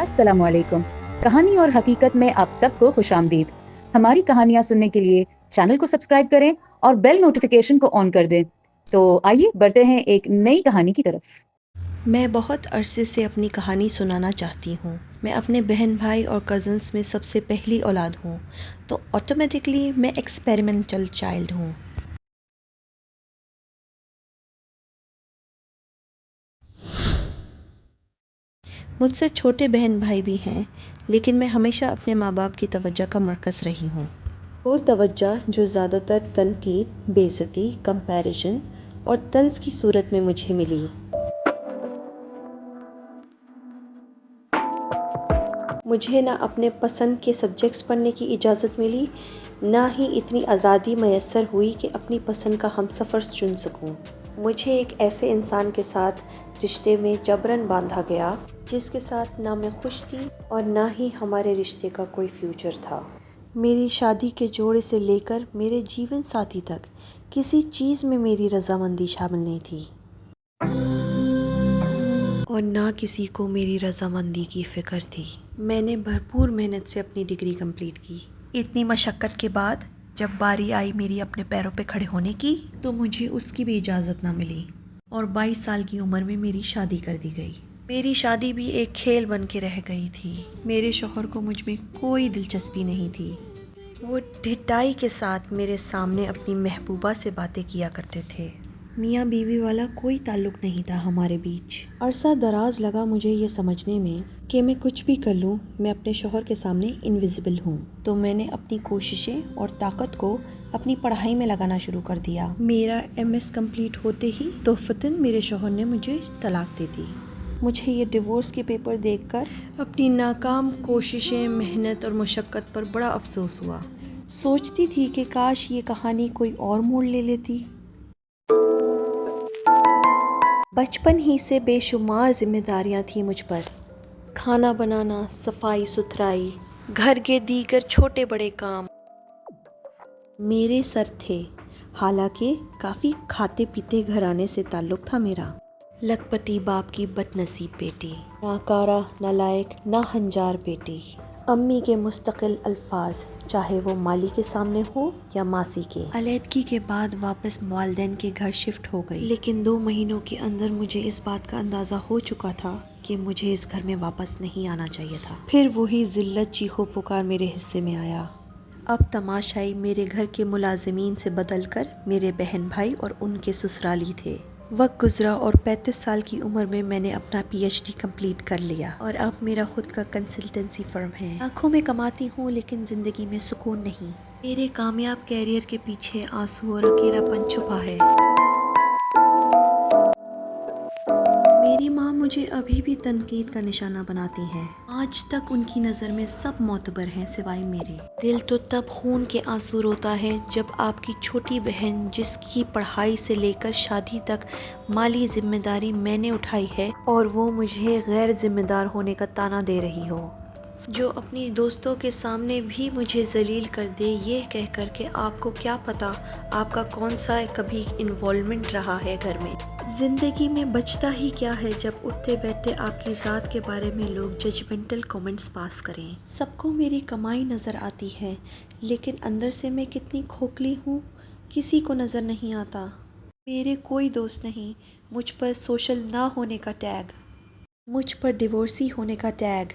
अस्सलाम वालेकुम। कहानी और हकीकत में आप सबको खुश आमदीद। हमारी कहानियां सुनने के लिए चैनल को सब्सक्राइब करें और बेल नोटिफिकेशन को ऑन कर दें। तो आइए बढ़ते हैं एक नई कहानी की तरफ। मैं बहुत अरसे से अपनी कहानी सुनाना चाहती हूँ। मैं अपने बहन भाई और कज़न्स में सबसे पहली औलाद हूँ, तो ऑटोमेटिकली मैं एक्सपेरिमेंटल चाइल्ड हूँ। मुझसे छोटे बहन भाई भी हैं, लेकिन मैं हमेशा अपने माँ बाप की तवज्जो का मरकज़ रही हूँ। वो तवज्जो जो ज़्यादातर तनकीद, बेइज्जती, कंपैरिजन और तंज़ की सूरत में मुझे मिली। मुझे ना अपने पसंद के सब्जेक्ट्स पढ़ने की इजाज़त मिली, ना ही इतनी आज़ादी मैसर हुई कि अपनी पसंद का हमसफ़र चुन सकूं। मुझे एक ऐसे इंसान के साथ रिश्ते में जबरन बांधा गया, जिसके साथ ना मैं खुश थी और ना ही हमारे रिश्ते का कोई फ्यूचर था। मेरी शादी के जोड़े से लेकर मेरे जीवन साथी तक किसी चीज़ में मेरी रज़ामंदी शामिल नहीं थी, और ना किसी को मेरी रज़ामंदी की फ़िक्र थी। मैंने भरपूर मेहनत से अपनी डिग्री कंप्लीट की। इतनी मशक्क़त के बाद जब बारी आई मेरी अपने पैरों पे खड़े होने की, तो मुझे उसकी भी इजाज़त ना मिली और 22 साल की उम्र में मेरी शादी कर दी गई। मेरी शादी भी एक खेल बन के रह गई थी। मेरे शौहर को मुझ में कोई दिलचस्पी नहीं थी। वो ढिठाई के साथ मेरे सामने अपनी महबूबा से बातें किया करते थे। मियाँ बीवी वाला कोई ताल्लुक़ नहीं था हमारे बीच। अरसा दराज लगा मुझे ये समझने में कि मैं कुछ भी कर लूँ, मैं अपने शौहर के सामने इनविजिबल हूँ। तो मैंने अपनी कोशिशें और ताकत को अपनी पढ़ाई में लगाना शुरू कर दिया। मेरा MS कंप्लीट होते ही तोहफ़तन मेरे शौहर ने मुझे तलाक दे दी। मुझे ये डिवोर्स के पेपर देखकर अपनी नाकाम कोशिशें, मेहनत और मुशक्क़त पर बड़ा अफसोस हुआ। सोचती थी कि काश ये कहानी कोई और मोड़ ले लेती। बचपन ही से बेशुमार जिम्मेदारियां थी मुझ पर। खाना बनाना, सफाई सुथराई, घर के दीगर छोटे बड़े काम मेरे सर थे। हालांकि काफ़ी खाते पीते घराने से ताल्लुक़ था मेरा। लखपति बाप की बदनसीब बेटी, नाकारा, नालायक, नाहंजार बेटी। अम्मी के मुस्तकिल अल्फाज, चाहे वो माली के सामने हो या मासी के। अलैदगी के बाद वापस वालिदैन के घर शिफ्ट हो गई, लेकिन 2 महीनों के अंदर मुझे इस बात का अंदाज़ा हो चुका था कि मुझे इस घर में वापस नहीं आना चाहिए था। फिर वही ज़िल्लत चीखो पुकार मेरे हिस्से में आया। अब तमाशाई मेरे घर के मुलाजिमीन से बदलकर मेरे बहन भाई और उनके ससुराली थे। वक्त गुजरा और 35 साल की उम्र में मैंने अपना PhD कंप्लीट कर लिया और अब मेरा खुद का कंसल्टेंसी फर्म है। आंखों में कमाती हूँ, लेकिन ज़िंदगी में सुकून नहीं। मेरे कामयाब कैरियर के पीछे आंसू और अकेलापन छुपा है। मेरी माँ मुझे अभी भी तनकीद का निशाना बनाती हैं। आज तक उनकी नज़र में सब मोतबर हैं सिवाय मेरे। दिल तो तब खून के आंसू रोता है जब आपकी छोटी बहन, जिसकी पढ़ाई से लेकर शादी तक माली जिम्मेदारी मैंने उठाई है, और वो मुझे गैर जिम्मेदार होने का ताना दे रही हो। जो अपनी दोस्तों के सामने भी मुझे जलील कर दे, ये कह कर के आपको क्या पता आपका कौन सा कभी इन्वॉल्वमेंट रहा है घर में। ज़िंदगी में बचता ही क्या है जब उठते बैठते आपकी ज़ात के बारे में लोग जजमेंटल कमेंट्स पास करें। सबको मेरी कमाई नज़र आती है, लेकिन अंदर से मैं कितनी खोखली हूँ किसी को नज़र नहीं आता। मेरे कोई दोस्त नहीं, मुझ पर सोशल ना होने का टैग, मुझ पर डिवोर्सी होने का टैग,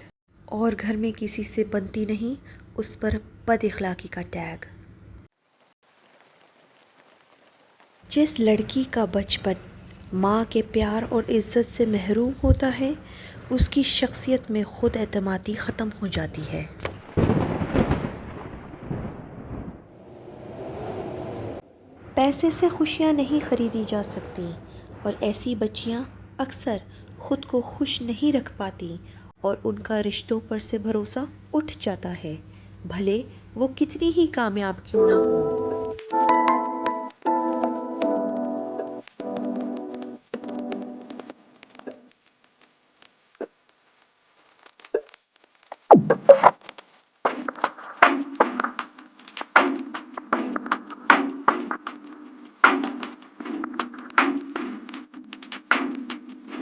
और घर में किसी से बनती नहीं उस पर बदइखलाकी का टैग। जिस लड़की का बचपन माँ के प्यार और इज़्ज़त से महरूम होता है, उसकी शख्सियत में खुद एतमादी ख़त्म हो जाती है। पैसे से खुशियाँ नहीं ख़रीदी जा सकती, और ऐसी बच्चियाँ अक्सर ख़ुद को खुश नहीं रख पाती और उनका रिश्तों पर से भरोसा उठ जाता है, भले वो कितनी ही कामयाब क्यों ना हो।